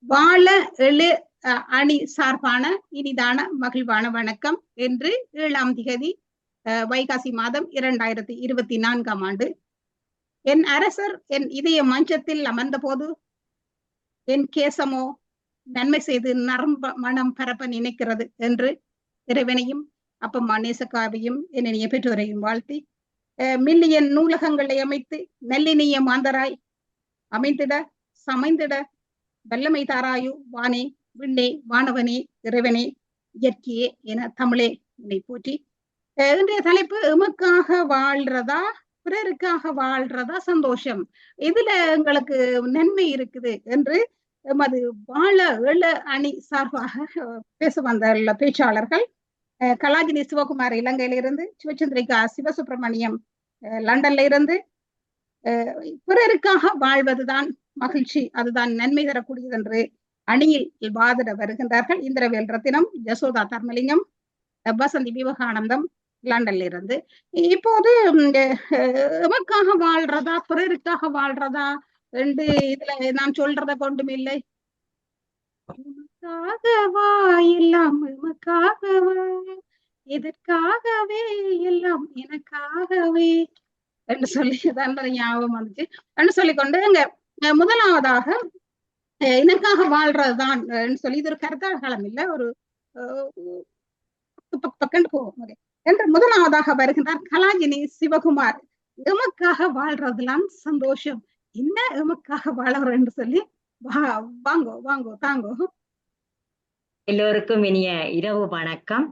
வாழ எழு அணி சார்பான இனிதான மகிழ்வான வணக்கம் என்று 7ஆம் திகதி வைகாசி மாதம் 2024ஆம் ஆண்டு என் அரசர் என் இதய மஞ்சத்தில் அமர்ந்த போது என் கேசமோ நன்மை செய்து நரம்ப மனம் பரப்ப நினைக்கிறது என்று இறைவனையும் அப்பம்மா நேசக்காவையும் என்னைய பெற்றோரையும் வாழ்த்தி மில்லியன் நூலகங்களை அமைத்து நல்லினிய மாந்தராய் அமைந்திட சமைந்திட வல்லமை தாராயு வானே விண்ணே வானவனே இறைவனே இயற்கையே என தமிழே என்னை போற்றி இன்றைய தலைப்பு எமக்காக வாழ்றதா பிறருக்காக வாழ்றதா சந்தோஷம் இதுல எங்களுக்கு நன்மை இருக்குது என்று எமது வாழ எழு அணி சார்பாக பேச வந்த பேச்சாளர்கள் கலாஜினி சிவகுமார் இலங்கையிலிருந்து, சிவச்சந்திரிகா சிவசுப்பிரமணியம் லண்டன்ல இருந்து, பிறருக்காக வாழ்வதுதான் மகிழ்ச்சி, அதுதான் நன்மை தரக்கூடியது என்று அணியில் வாதிட வருகின்றார்கள். இந்திரவேல் ரத்தினம், ஜசோதா தர்மலிங்கம், வசந்தி விவேகானந்தம் லண்டன்ல இருந்து. இப்போது எமக்காக வாழ்றதா பிறருக்காக வாழ்றதா என்று இதுல நான் சொல்றத கொண்டும் இல்லை. எமக்காகவா எல்லாம் எமக்காகவா, எதற்காகவே எல்லாம் எனக்காகவே என்று சொல்லி தான் ஞாபகம் வந்துச்சு என்று சொல்லிக்கொண்டு இங்க முதலாவதாக எனக்காக வாழ்றதுதான் சொல்லி இது ஒரு கருத்தாளம் இல்லை, ஒரு போகும் என்று முதலாவதாக வருகின்றார் கலாஜினி சிவகுமார். எமக்காக வாழ்றதுலாம் சந்தோஷம், என்ன எமக்காக வாழறோம் என்று சொல்லி வாங்கோ வாங்கோ தாங்கோ. எல்லோருக்கும் இனிய இரவு வணக்கம்.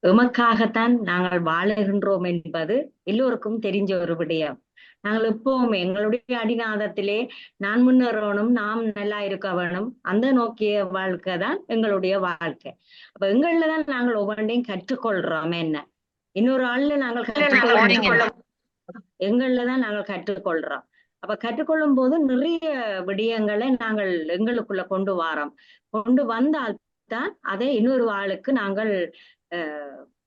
எமக்காகத்தான் நாங்கள் வாழுகின்றோம் என்பது எல்லோருக்கும் தெரிஞ்ச ஒரு விடயம். நாங்கள் எப்பவும் எங்களுடைய அடிநாதத்திலே நான் முன்னேறணும், நாம் நல்லா இருக்க வேணும், அந்த நோக்கிய வாழ்க்கை தான் எங்களுடைய வாழ்க்கை. அப்ப எங்களதான் நாங்கள் ஒவ்வொன்றையும் கற்றுக்கொள்றோம். என்ன இன்னொரு ஆள்ல நாங்கள் எங்களதான் நாங்கள் கற்றுக்கொள்றோம். அப்ப கற்றுக்கொள்ளும் போது நிறைய விடயங்களை நாங்கள் எங்களுக்குள்ள கொண்டு வந்தால்தான் அதை இன்னொரு ஆளுக்கு நாங்கள்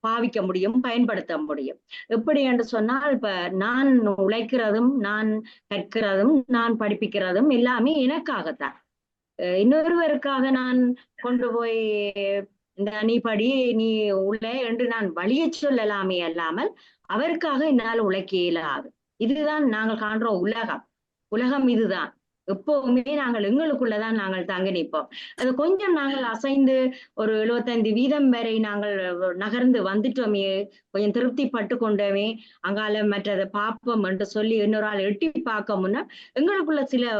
பாவிக்க முடியும், பயன்படுத்த முடியும். எப்படி என்று சொன்னால், இப்ப நான் உழைக்கிறதும் நான் கற்கிறதும் நான் படிப்பிக்கிறதும் எல்லாமே எனக்காகத்தான். இன்னொருவருக்காக நான் கொண்டு போய் இந்த நீ படி நீ உள்ள என்று நான் வழிய சொல்லலாமே அல்லாமல் அவருக்காக என்னால் உழைக்க இயலாது. இதுதான் நாங்கள் காண்ற உலகம் இதுதான். எப்பவுமே நாங்கள் எங்களுக்குள்ளதான் நாங்கள் தங்கி நிற்போம். அது கொஞ்சம் நாங்கள் அசைந்து ஒரு 75% வரை நாங்கள் நகர்ந்து வந்துட்டோமே, கொஞ்சம் திருப்தி பட்டு கொண்டோமே, அங்கால மற்றதை பார்ப்போம் என்று சொல்லி இன்னொரு ஆள் எட்டி பார்க்க முன்ன எங்களுக்குள்ள சில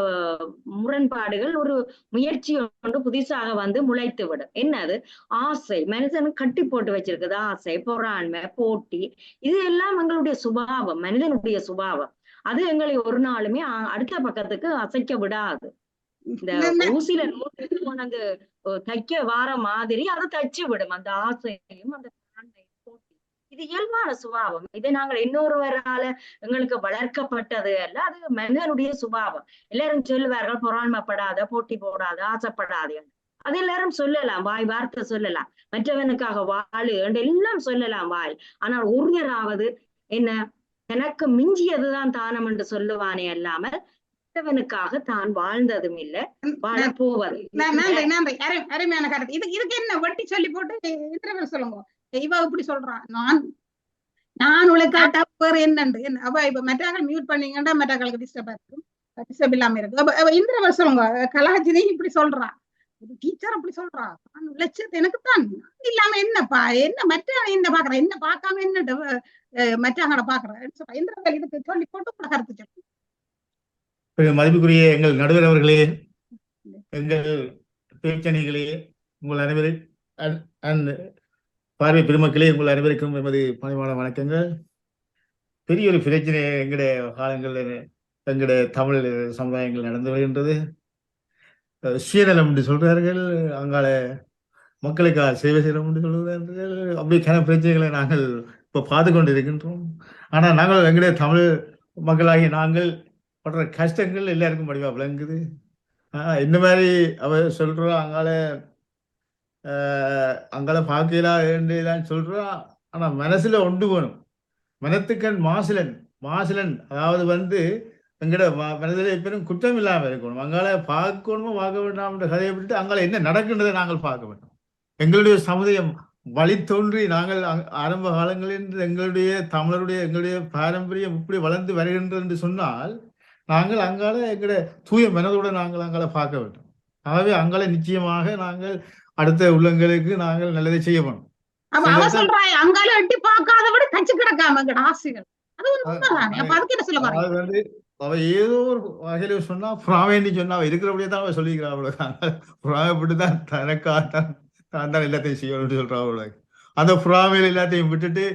முரண்பாடுகள், ஒரு முயற்சி ஒன்று புதுசாக வந்து முளைத்து விடும். என்னது? ஆசை. மனிதனுக்கு கட்டி போட்டு வச்சிருக்குது ஆசை, பொறாண்மை, போட்டி. இது எல்லாம் எங்களுடைய சுபாவம், மனிதனுடைய சுபாவம். அது எங்களை ஒரு நாளுமே அடுத்த பக்கத்துக்கு அசைக்க விடாது. இந்த ஊசில நூற்று கொண்டு தைக்க வார மாதிரி அதை தச்சு விடும். அந்த ஆசையும் அந்த போட்டி, இது இயல்பான சுபாவம். இதை நாங்கள் இன்னொருவரால எங்களுக்கு வளர்க்கப்பட்டது அல்ல, அது மனிதனுடைய சுபாவம். எல்லாரும் சொல்லுவார்கள் பொறாண்மைப்படாத, போட்டி போடாத, ஆசைப்படாது. அது எல்லாரும் சொல்லலாம், வாய் வார்த்தை சொல்லலாம், மற்றவனுக்காக வாழு என்று எல்லாம் சொல்லலாம் வாய். ஆனால் ஒருவராவது என்ன எனக்கு மிஞ்சியதுதான் தானம் என்று சொல்லுவானே அல்லாமல் மற்றவனுக்காக தான் வாழ்ந்ததும் இல்லை, வாழப்போவது. அருமையான கருத்து. இதுக்கு என்ன வட்டி சொல்லி போட்டு சொல்லுங்க. இவ இப்படி சொல்றான், நான் உழைக்காட்டா வேற என்னண்டு அவ இப்ப மெட்டாக்கள் மியூட் பண்ணீங்கன்னா மெட்டாக்களுக்கு டிஸ்டர்ப் இல்லாம இருக்கு. இந்திரவர் சொல்லுங்க. கலாஜினி இப்படி சொல்றான், ஒரு டீச்சர் அப்படி சொல்றா, நான் உழைச்சது எனக்குத்தான், இல்லாம என்னப்பா என்ன மற்ற என்ன பாக்குற, என்ன பார்க்காம என்ன மற்றவங்களை பாக்குறேன். இந்திரவேல் இதுக்கு சொல்லி போட்டு கருத்து சொல்லு. மதிப்புக்குரிய எங்கள் நடுவர் அவர்களே, எங்கள் பேச்சணிகளே, உங்கள் அனைவரும் பார்வை பெருமக்களே, உங்கள் அனைவருக்கும் எமது பணிவான வணக்கங்கள். பெரிய ஒரு பிரச்சனை எங்களுடைய காலங்கள் எங்களுடைய தமிழ் சமுதாயங்கள் நடந்து வருகின்றது. சுயநலம் என்று சொல்றார்கள், அங்கால மக்களுக்காக சேவை செய்யணும் என்று சொல்கிறார்கள். அப்படிக்கான பிரச்சனைகளை நாங்கள் இப்போ பார்த்து கொண்டு இருக்கின்றோம். ஆனால் நாங்கள் எங்களுடைய தமிழ் மக்களாகி நாங்கள் படுற கஷ்டங்கள் எல்லாருக்கும் படிவா விளங்குது. இந்த மாதிரி அவ சொல்றோம், அங்கால பார்க்கலாம் என்றுதான் சொல்றோம். ஆனால் மனசுல ஒன்று வேணும். மனத்துக்கண் மாசிலன், அதாவது எங்கட மனதில் எப்பயும் குற்றம் இல்லாமல் இருக்கணும். அங்கால பார்க்கணுமோ பார்க்க வேண்டாம்ன்ற கதையை விட்டு அங்கால என்ன நடக்கின்றதை நாங்கள் பார்க்க வேண்டும். எங்களுடைய சமுதாயம் வழி தோன்றி நாங்கள் ஆரம்ப காலங்களில் எங்களுடைய தமிழருடைய எங்களுடைய பாரம்பரியம் இப்படி வளர்ந்து வருகின்றது என்று சொன்னால் நாங்கள் அங்கால எங்களுடைய தூய மனதோடு நாங்கள் அங்கால பார்க்க வேண்டும். ஆகவே அங்கால நிச்சயமாக நாங்கள் அடுத்த உள்ளங்களுக்கு நாங்கள் நல்லதை செய்ய வேண்டும். அங்கால எட்டி பார்க்காத விட கட்சி கிடக்காம ஆசைகள் அது வந்து அவ ஏதோ ஒரு வகையில சொன்னா புறாவேன்னு சொன்னா அவ இருக்கிறபடியே தான் அவ சொல்லிக்கிறா. அவ்வளவு புறாவைப்பட்டுதான் தனக்காத்தான் தான் எல்லாத்தையும் செய்யணும்னு சொல்றா. அவ்வளவு அந்த புறாவையில் எல்லாத்தையும் விட்டுட்டு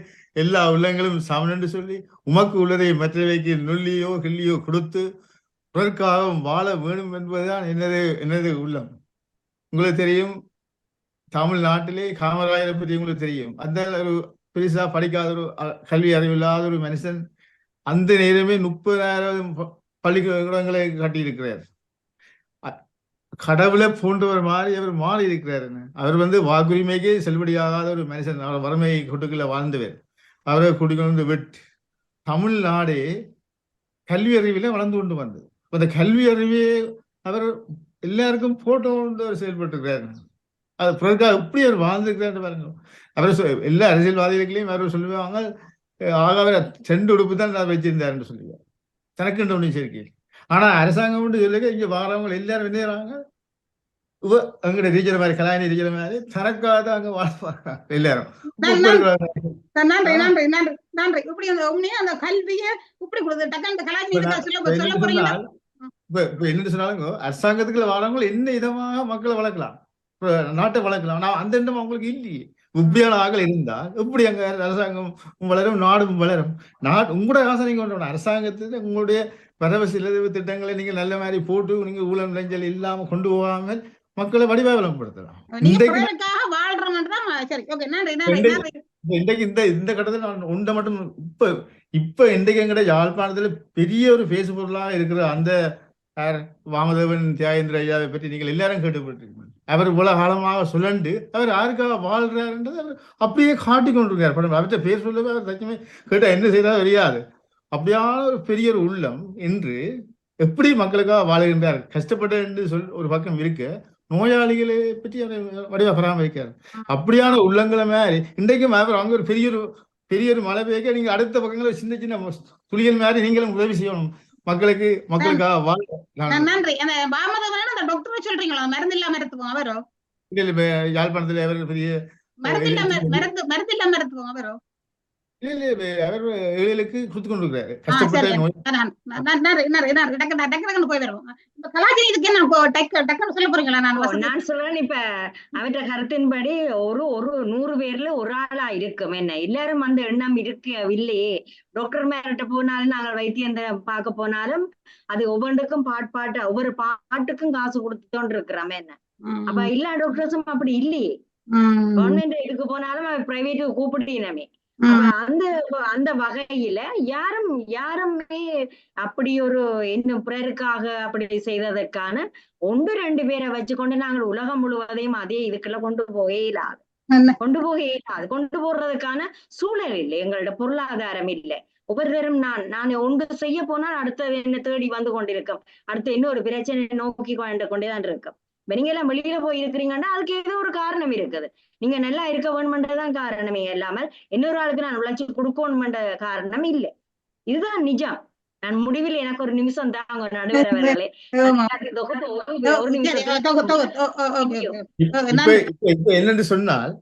எல்லா உள்ளங்களும் சமனு சொல்லி உமக்கு உள்ளதை மற்றவைக்கு நுள்ளியோ கிள்ளியோ கொடுத்து பிறர்க்காக வாழ வேணும் என்பதுதான் என்னது உள்ளம். உங்களுக்கு தெரியும், தமிழ்நாட்டிலே காமராஜரை பற்றி உங்களுக்கு தெரியும். அந்த ஒரு பெருசா படிக்காத ஒரு கல்வி அறிவில்லாத ஒரு மனுஷன் அந்த நேரமே 30,000 பள்ளிக்கூடங்களை கட்டியிருக்கிறார். கடவுளை போன்றவர் மாதிரி அவர் மாறி இருக்கிறார். அவர் வந்து வாக்குரிமைக்கே செல்லுபடியாகாத ஒரு மனுஷன். அவர் வறுமை கூட்டுக்குள்ள வாழ்ந்தவர். அவரை கூட்டிக்கொண்டு விட்டு தமிழ்நாடே கல்வி அறிவில வளர்ந்து கொண்டு வந்தது. அந்த கல்வி அறிவியை அவர் எல்லாருக்கும் போட்டோ அவர் செயல்பட்டுருக்கிறார். அது பிறகு எப்படி அவர் வாழ்ந்துருக்கிறார் பாருங்க. அவர் எல்லா அரசியல்வாதிகளையும் அவர் சொல்லுவாங்க, ஆக செண்டு உடுப்பு தான் நான் வச்சிருந்தாருன்னு சொல்லுவார், தனக்குன்ற ஒன்றும் சேர்க்கை. ஆனா அரசாங்கம் சொல்லுங்க, இங்க வாரவங்க எல்லாரும் என்ன அங்கட டீச்சர் மாதிரி கலாயினி டீச்சர் மாதிரி தனக்காக அங்க வாழ்வாங்க எல்லாரும். என்ன சொன்னாலும் அரசாங்கத்துக்குள்ள வாரவங்க என்ன விதமாக மக்களை வளர்க்கலாம், நாட்டை வளர்க்கலாம். நான் அந்த எண்ணம் அவங்களுக்கு இல்லையே. உப்பியான ஆகல் இருந்தா எப்படி அங்க அரசாங்கம் வளரும், நாடும் வளரும். உங்களோட ஆசை நீங்க கொண்டு அரசாங்கத்துல உங்களுடைய வரவு செலவு திட்டங்களை நீங்க நல்ல மாதிரி போட்டு நீங்க ஊழல் நெஞ்சல் இல்லாம கொண்டு போகாமல் மக்களை வடிவாவலப்படுத்தலாம். இன்றைக்கு இந்த கட்டத்தில் நான் ஒன்றை மட்டும் இப்ப இன்றைக்கு எங்கட யாழ்ப்பாணத்துல பெரிய ஒரு பேசுபொருளாக இருக்கிற அந்த வாமதேவன் தியாகேந்திர ஐயாவை பற்றி நீங்கள் எல்லாரும் கேட்டுப்பட்டிருக்கீங்க. அவர் இவ்வளவு காலமாக சுழண்டு அவர் யாருக்காக வாழ்றாருன்றது அவர் அப்படியே காட்டி கொண்டிருக்கார். படம் அவர்கிட்ட பேர் சொல்லவே அவர் தச்சுமே கேட்டா என்ன செய்தால் தெரியாது. அப்படியான ஒரு பெரிய ஒரு உள்ளம் என்று எப்படி மக்களுக்காக வாழுகின்றார், கஷ்டப்பட்ட என்று ஒரு பக்கம் இருக்கு, நோயாளிகளை பற்றி அவர் வடிவ பராமரிக்கார். அப்படியான உள்ளங்களை மாதிரி இன்றைக்கும் அவர் அங்க ஒரு பெரிய ஒரு மழை பெய்ய நீங்க அடுத்த பக்கங்களை சின்ன சின்ன துளிகள் மாதிரி நீங்களும் உதவி செய்யணும் மக்களுக்காக வாழ. நன்றி. டாக்டர் சொல்றீங்களா? மருந்தில்லா மருத்துவம் அவரோ யாழ்ப்பாணத்துல அவர் பெரிய மருந்தில்லா மருத்துவம் அவரோ ஏழைகளுக்கு கொடுத்து கொண்டிருக்கிறாரு. நான் சொல்றேன், இப்ப அவற்ற கருத்தின்படி ஒரு 100 பேர்ல ஒரு ஆளா இருக்கும். என்ன எல்லாரும் அந்த எண்ணம் இருக்கவில்லையே. டாக்டர் மேரிட்ட போனாலும் நாங்கள் வைத்தியம் பார்க்க போனாலும் அது ஒவ்வொன்றுக்கும் பாட்டு ஒவ்வொரு பாட்டுக்கும் காசு கொடுத்துட்டு இருக்கிறோம். என்ன அப்ப எல்லா டாக்டர்ஸும் அப்படி இல்லையே. கவர்மெண்ட் இதுக்கு போனாலும் பிரைவேட்டுக்கு கூப்பிட்டீனமே. அந்த வகையில யாருமே அப்படி ஒரு இன்னும் பிறருக்காக அப்படி செய்ததற்கான 1-2 பேரை வச்சுக்கொண்டு நாங்கள் உலகம் முழுவதையும் அதே இதுக்குள்ள கொண்டு போகவே இல்லாது. கொண்டு போறதுக்கான சூழல் இல்லை, எங்களோட பொருளாதாரம் இல்லை. ஒவ்வொருத்தரும் நான் ஒன்று செய்ய போனால் அடுத்தது என்ன தேடி வந்து கொண்டிருக்கும், அடுத்து இன்னொரு பிரச்சனை நோக்கி கொண்டேதான் இருக்கும். நீங்க எல்லாம் வெளியில போய் இருக்கிறீங்கன்னா அதுக்கு ஏதோ ஒரு காரணம் இருக்குது. நீங்க நல்லா இருக்க வேணும்ன்றதான் காரணமே இல்லாமல் இன்னொரு ஆளுக்கு நான் உழைச்சி கொடுக்கணும்ன்ற காரணம் இல்லை. இதுதான் நிஜம். நான் முடிவில் எனக்கு ஒரு நிமிஷம் தாங்க நடுவரவர்களே. இப்ப என்னென்று சொன்னால்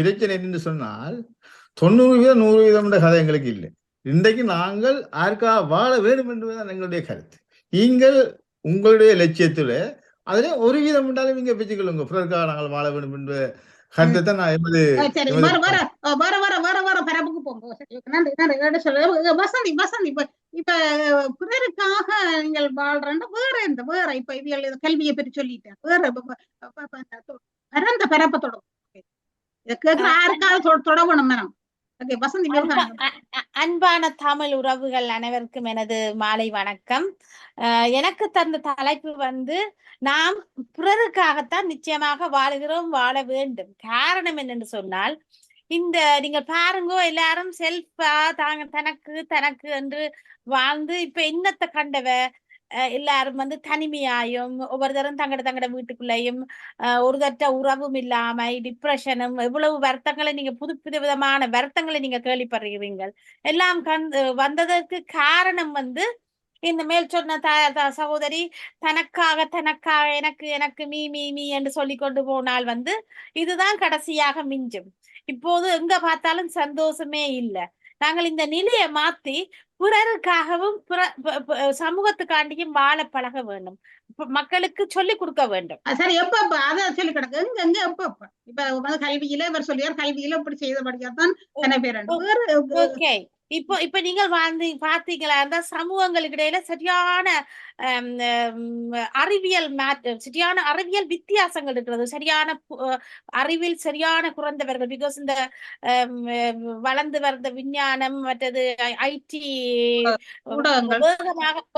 பிரச்சனை என்னென்று சொன்னால் 90% 100% கதை எங்களுக்கு இல்லை. இன்றைக்கு நாங்கள் யாருக்காக வாழ வேண்டும் என்பதுதான் எங்களுடைய கருத்து. நீங்கள் உங்களுடைய லட்சியத்துல அதுல 1% உண்டாலும் நீங்க பெற்றுக்கொள்ளுங்க. பிறருக்காக நாங்கள் வாழ வேண்டும் என்ற கருத்தை தான் நான் பரப்புக்கு போங்க. வசந்தி இப்ப பிறருக்காக நீங்கள் வாழ்றா வேற இப்ப இவங்க கல்வியை பற்றி சொல்லிட்டேன். வேற பரந்த பரப்ப தொடங்கும். இதை கேட்கிற யாருக்காவது தொடங்கணும் மேடம். அன்பான தமிழ் உறவுகள் அனைவருக்கும் எனது மாலை வணக்கம். எனக்கு தந்த தலைப்பு நாம் பிறருக்காகத்தான் நிச்சயமாக வாழுகிறோம், வாழ வேண்டும். காரணம் என்னென்று சொன்னால் இந்த நீங்க பாருங்க எல்லாரும் செல்ஃபா தாங்க தனக்கு தனக்கு என்று வாழ்ந்து இப்ப என்னத்தை கண்டவ எல்லாரும் வந்து தனிமையாயும் ஒவ்வொரு தரம் தங்கட வீட்டுக்குள்ளேயும் ஒரு தட்ட உறவும் இல்லாம டிப்ரெஷனும் எவ்வளவு வருத்தங்களை நீங்க புது விதமான வருத்தங்களை நீங்க கேள்விப்படுறீங்க எல்லாம் வந்ததற்கு காரணம் வந்து இந்த மேல் சொன்ன சகோதரி தனக்காக எனக்கு எனக்கு மீ மீ மீ என்று சொல்லி கொண்டு போனால் வந்து இதுதான் கடைசியாக மிஞ்சும். இப்போது எங்க பார்த்தாலும் சந்தோஷமே இல்லை. நாங்கள் இந்த நிலையை மாத்தி பிறருக்காகவும் சமூகத்துக்காண்டியும் வாழ பழக வேண்டும், மக்களுக்கு சொல்லி கொடுக்க வேண்டும். சரி, எப்ப அத சொல்லி கிடக்கு எங்க எங்க எப்ப இப்ப கல்வியில இவர் சொல்லியார், கல்வியில இப்படி செய்தபடியாதான் ஓகே. இப்ப நீங்கள் பாத்தீங்களா இருந்தா சமூகங்களுக்கு இடையில சரியான அறிவியல் சரியான அறிவியல் வித்தியாசங்கள் இருக்கிறது. சரியான அறிவில் சரியான குறைந்தவர்கள். பிகாஸ் இந்த வளர்ந்து வந்த விஞ்ஞானம் மற்றது ஐடி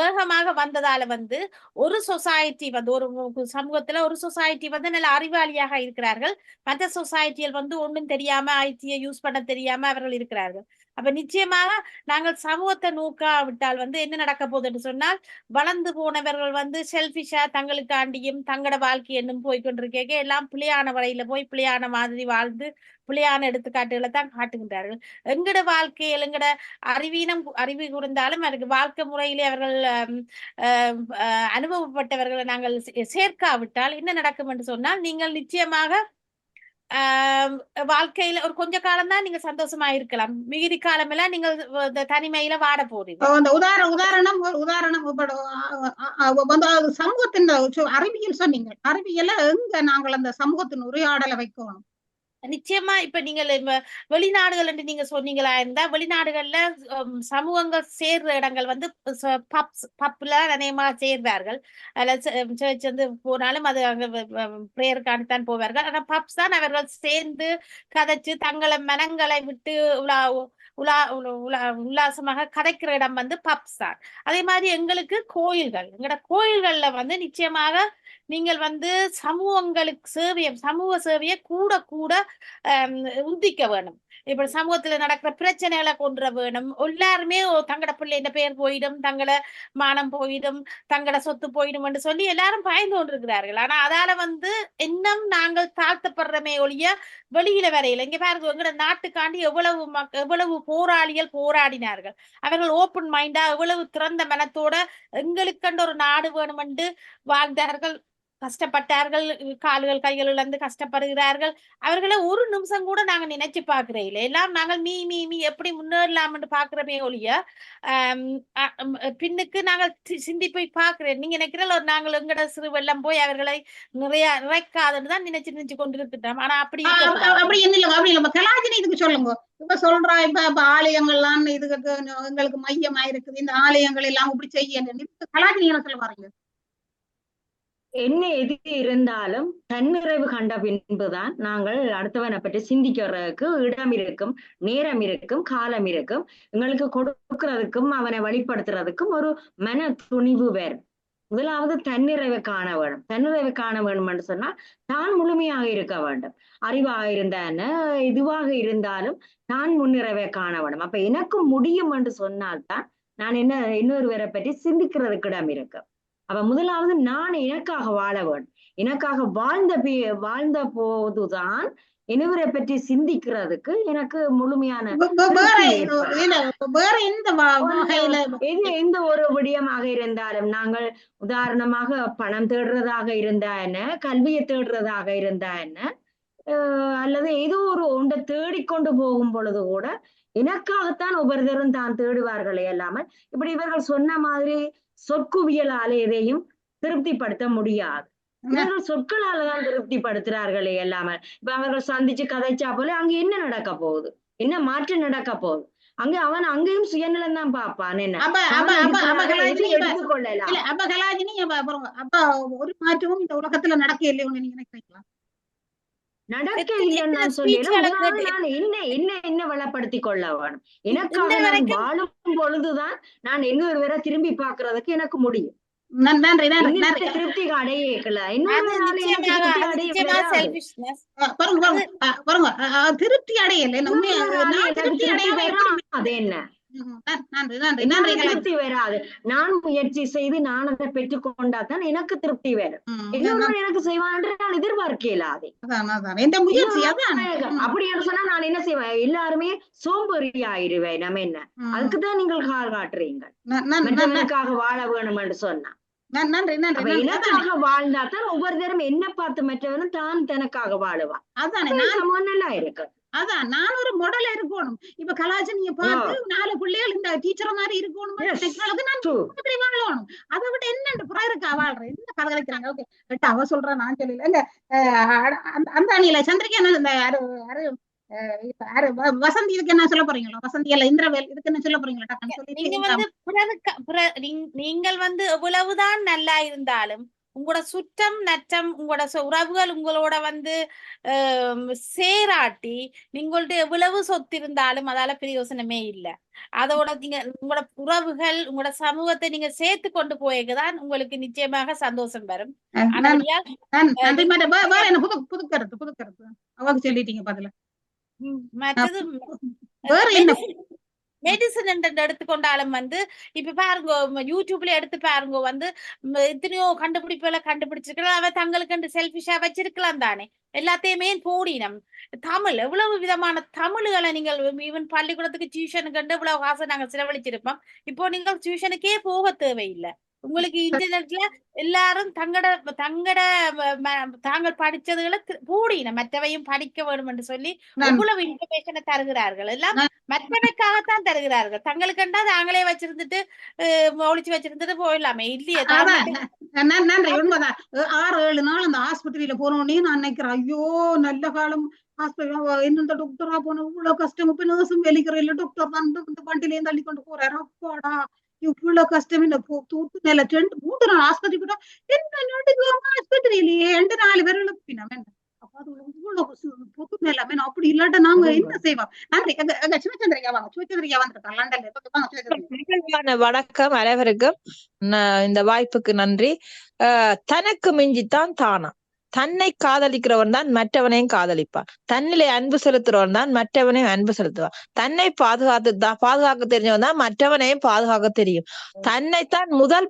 வேகமாக வந்ததால வந்து ஒரு சொசைட்டி வந்து ஒரு சமூகத்துல ஒரு சொசைட்டி வந்து நல்ல அறிவாளியாக இருக்கிறார்கள், மற்ற சொசைட்டியில் வந்து ஒன்றும் தெரியாம ஐடியை யூஸ் பண்ண தெரியாம அவர்கள் இருக்கிறார்கள். அப்ப நிச்சயமாக நாங்கள் சமூகத்தை நோக்காவிட்டால் வந்து என்ன நடக்க போகுதுன்னு சொன்னால் வளர்ந்து போனவர்கள் வந்து செல்பிஷா தங்களுக்காண்டியும் தங்களோட வாழ்க்கை என்னும் போய்கொண்டிருக்க எல்லாம் பிள்ளையான வழியில போய் பிள்ளையான மாதிரி வாழ்ந்து பிள்ளையான எடுத்துக்காட்டுகளை தான் காட்டுகின்றார்கள். எங்கட வாழ்க்கையில் எங்கட அறிவு கூர்ந்தாலும் அதுக்கு வாழ்க்கை முறையிலே அவர்கள் அனுபவப்பட்டவர்களை நாங்கள் சேர்க்காவிட்டால் என்ன நடக்கும் என்று சொன்னால் நீங்கள் நிச்சயமாக வாழ்க்கையில ஒரு கொஞ்ச காலம் தான் நீங்க சந்தோஷமா இருக்கலாம், மிகுதி காலம் எல்லாம் நீங்கள் தனிமையில வாட போறீங்க. உதாரணம் சமூகத்தின் அறிவியல் சொன்னீங்க, அறிவியல எங்க நாங்கள் அந்த சமூகத்தின் உரையாடலை வைக்கணும். நிச்சயமா இப்ப நீங்கள் வெளிநாடுகள் என்று நீங்க சொன்னீங்களா இருந்தா வெளிநாடுகள்ல சமூகங்கள் சேர்ற இடங்கள் வந்து பப்ல அநேகமா சேர்வார்கள். அதுல சர்ச் வந்து போனாலும் அது அங்க பிரேயருக்கானத்தான் போவார்கள். ஆனா பப்ஸ் தான் அவர்கள் சேர்ந்து கதைச்சு தங்களை மனங்களை விட்டு உல்லாசமாக கதைக்கிற இடம் வந்து பப்ஸ் தான். அதே மாதிரி எங்களுக்கு எங்களோட கோயில்கள்ல வந்து நிச்சயமாக நீங்கள் வந்து சமூக சேவையை கூட கூட உந்திக்க வேணும். இப்ப சமூகத்துல நடக்கிற பிரச்சனைகளை கொன்ற வேணும். எல்லாருமே தங்கட பிள்ளைன்ற பெயர் போயிடும், தங்கட மானம் போயிடும், தங்கட சொத்து போயிடும் என்று சொல்லி எல்லாரும் பயந்து கொண்டிருக்கிறார்கள். ஆனா அதால வந்து இன்னும் நாங்கள் தாழ்த்தப்படுறமே ஒழிய வெளியில வரையில. இங்க பாருங்க, எங்கட நாட்டுக்காண்டி எவ்வளவு போராளிகள் போராடினார்கள். அவர்கள் ஓப்பன் மைண்டா எவ்வளவு திறந்த மனத்தோட எங்களுக்கென்று ஒரு நாடு வேணும் என்று வாழ்ந்தார்கள், கஷ்டப்பட்டார்கள், கால்கள் கைகள் இழந்து கஷ்டப்படுகிறார்கள். அவர்களை ஒரு நிமிஷம் கூட நாங்க நினைச்சு பாக்குறே இல்லை. எல்லாம் நாங்கள் மீ மீ மீ எப்படி முன்னேறலாம் என்று பாக்குறமே ஒழிய பின்னுக்கு நாங்கள் சிந்தி போய் பாக்குறேன். நீங்க நினைக்கிறீங்க நாங்கள் எங்கட சிறு வெள்ளம் போய் அவர்களை நிறைக்காதுன்னு தான் நினைச்சு கொண்டிருக்கிறோம். ஆனா அப்படி இல்ல. கலாஜினி இதுக்கு சொல்லுங்க. இப்ப சொல்றா இப்ப ஆலயங்கள்லாம் இதுக்கு எங்களுக்கு மையமா இருக்குது, இந்த ஆலயங்கள் எல்லாம் இப்படி செய்ய கலாஜினி என்ன சொல்ல பாருங்க. என்ன எது இருந்தாலும் தன்னிறைவு கண்ட பின்புதான் நாங்கள் அடுத்தவனை பற்றி சிந்திக்கிறதுக்கு இடம் இருக்கும், நேரம் இருக்கும், காலம் இருக்கும். எங்களுக்கு கொடுக்கறதுக்கும் அவனை வழிபடுத்துறதுக்கும் ஒரு மன துணிவு வேறும். முதலாவது தன்னிறைவை காண வேண்டும். தன்னிறைவை காண வேண்டும் என்று சொன்னா தான் முழுமையாக இருக்க வேண்டும். அறிவாக இருந்தான இதுவாக இருந்தாலும் தான் முன்னிறைவை காண வேண்டும். அப்ப எனக்கு முடியும் என்று சொன்னால்தான் நான் இன்னொருவரை பற்றி சிந்திக்கிறதுக்கு இடம் இருக்கு. அப்ப முதலாவது நான் எனக்காக வாழ வேண்டும். எனக்காக வாழ்ந்த போதுதான் இனவரை பற்றி சிந்திக்கிறதுக்கு எனக்கு முழுமையான எந்த ஒரு விடயமாக இருந்தாலும் நாங்கள் உதாரணமாக பணம் தேடுறதாக இருந்தா என்ன, கல்வியை தேடுறதாக இருந்தா என்ன, அல்லது ஏதோ ஒரு ஒன்றை தேடிக்கொண்டு போகும் பொழுது கூட எனக்காகத்தான் ஒவ்வொருத்தரும் தான் தேடுவார்களே இல்லாமல் இப்படி இவர்கள் சொன்ன மாதிரி சொற்குவியலால எதையும் திருப்திப்படுத்த முடியாது. இவர்கள் சொற்களாலதான் திருப்திப்படுத்துறார்களே இல்லாமல் இப்ப அவர்கள் சந்திச்சு கதைச்சா போல அங்க என்ன நடக்க போகுது, என்ன மாற்றம் நடக்க போகுது? அங்க அவன் அங்கேயும் சுயநலம் தான் பாப்பான். என்ன எடுத்துக்கொள்ளலாம். அப்ப ஒரு மாற்றமும் இந்த உலகத்துல நடக்க இல்லைன்னு நீங்க நினைக்கிறீங்களா? நடக்க இல்லைன்னு நான் சொல்லிடுறேன். நான் என்ன வளப்படுத்தி கொள்ள வேணும். எனக்காக நான் வாழும் பொழுதுதான் நான் இன்னொரு வேற திரும்பி பாக்குறதுக்கு எனக்கு முடியும். நன்றி நன்றி நன்றி இன்னும் திருப்தி அடையல அது இன்னொரு நாள் எனக்கு நிச்சயமாக திருப்தி அது அடைய நிச்சயமா வராது. செல்ஃபிஷ்னஸ். பாருங்க அது பாருங்க திருப்தி அடையல என்ன உண்மையா இன்னொரு நாள் நான் எனக்கு திருப்தி திருப்தி அடையாம வராது. அது என்ன நன்றி நன்றி என்னால நன்றி திருப்தி வராது. நான் முயற்சி செய்து நான் அதை பெற்றுக் கொண்டாதான் எனக்கு திருப்தி வரும். இன்னொரு எனக்கு செய்வான் என்று நான் எதிர்பார்க்கல. அதை எந்த முயற்சி அதான் அப்படி என்று சொன்னா நான் என்ன செய்வேன், எல்லாருமே சோம்பேறி ஆயிடுவேன். நம்ம என்ன அதுக்குதான் நீங்கள் கால் காட்டுறீங்க மற்றவனுக்காக வாழ வேணும் என்று சொன்னா. நன்றி நன்றி அப்ப எனக்காக வாழ்ந்தாதான் ஒவ்வொருத்தரும் என்ன பார்த்து மற்றவனும் தான் தனக்காக வாழுவான். அதானே சமம் நல்லா இருக்கு. அதான் நான் ஒரு மாடல் இருக்கணும். இப்ப கலாச்சனிய பார்த்து 4 பிள்ளைகள் இந்த டீச்சர் மாதிரி இருக்கணும் நான் வாழணும். அதை விட என்னன்னு புறம் இருக்கா வாழ்றேன் என்ன கதை கலைக்கிறாங்க. ஓகே அவ சொல்றேன் நான் சொல்லல இல்ல அந்த அணியில சந்திரிகா இந்த வசந்தி இதுக்கு என்ன சொல்ல போறீங்களோ, வசந்தி இல்ல இந்திரவேல் இதுக்கு என்ன சொல்ல போறீங்களா? நீங்கள் வந்து எவ்வளவுதான் நல்லா இருந்தாலும் உங்களோட சுற்றம் நற்றம் உங்களோட உறவுகள் உங்களோட வந்து சேராட்டி நீங்கள்ட்ட எவ்வளவு சொத்து இருந்தாலும் அதால பிரயோசனமே இல்லை. அதோட நீங்க உங்களோட உறவுகள் உங்களோட சமூகத்தை நீங்க சேர்த்து கொண்டு போயதான் உங்களுக்கு நிச்சயமாக சந்தோஷம் வரும். புது கருத்து அவங்க சொல்லிட்டீங்க பதில. மற்றது மெடிசன் எடுத்துக்கொண்டாலும் வந்து இப்ப பாருங்க யூடியூப்ல எடுத்து பாருங்க வந்து எத்தனையோ கண்டுபிடிப்புகளை கண்டுபிடிச்சிருக்கலாம். அவ தங்களுக்கு செல்ஃபிஷா வச்சிருக்கலாம் தானே. எல்லாத்தையுமே போடினம் தமிழ் எவ்வளவு விதமான தமிழ்களை நீங்கள் ஈவன் பள்ளிக்கூடத்துக்கு டியூஷனுக்கு இவ்வளவு காசை நாங்க செலவழிச்சிருப்போம். இப்போ நீங்கள் டியூஷனுக்கே போக தேவையில்லை. உங்களுக்கு இன்டர்நெட்ல எல்லாரும் தாங்கள் படிச்சதுகளை போடின மற்றவையும் படிக்க வேண்டும் என்று சொல்லி இவ்வளவு இன்ஃபர்மேஷனை தருகிறார்கள். எல்லாம் மற்றவைக்காகத்தான் தருகிறார்கள். தங்களுக்குண்டா தாங்களே வச்சிருந்துட்டு ஒழிச்சு வச்சிருந்துட்டு போயிடலாமே இல்லையே. நன்றி உண்மைதான். 6-7 நாள் அந்த ஆஸ்பத்திரியில போனோடனே நான் நினைக்கிறேன் ஐயோ நல்ல காலம் ஹாஸ்பிட்டல் எந்த டாக்டரா போன இவ்வளவு கஷ்டம். இப்ப நர்ஸும் வெளிக்கிற இல்ல டாக்டர் தான் இந்த வண்டியிலேயே தள்ளி கொண்டு போறாரு. அப்பாடா இவ்வளவு கஷ்டம். இந்த தூத்து நில 3 நாள் ஆஸ்பத்திரி கூட என்ன நடுக்காம ஆஸ்பத்திரியிலேயே 2-4 பேர் இழப்பினோம். அப்ப அது பொது நிலைமை அப்படி இல்லாட்ட நாங்க என்ன செய்வோம். நன்றி. சிவச்சந்திரிகா வாங்க. சிவச்சந்திரிகா வந்திருக்காங்க லண்டன்ல. வணக்கம் அனைவருக்கும். இந்த வாய்ப்புக்கு நன்றி. தனக்கு மிஞ்சித்தான் தானா. தன்னை காதலிக்கிறவன் தான் மற்றவனையும் காதலிப்பான். தன்னிலே அன்பு செலுத்துறவன் தான் மற்றவனையும் அன்பு செலுத்துவான். தன்னை பாதுகாக்க தெரிஞ்சவன் தான் மற்றவனையும் பாதுகாக்க தெரியும். தன்னைத்தான் முதல்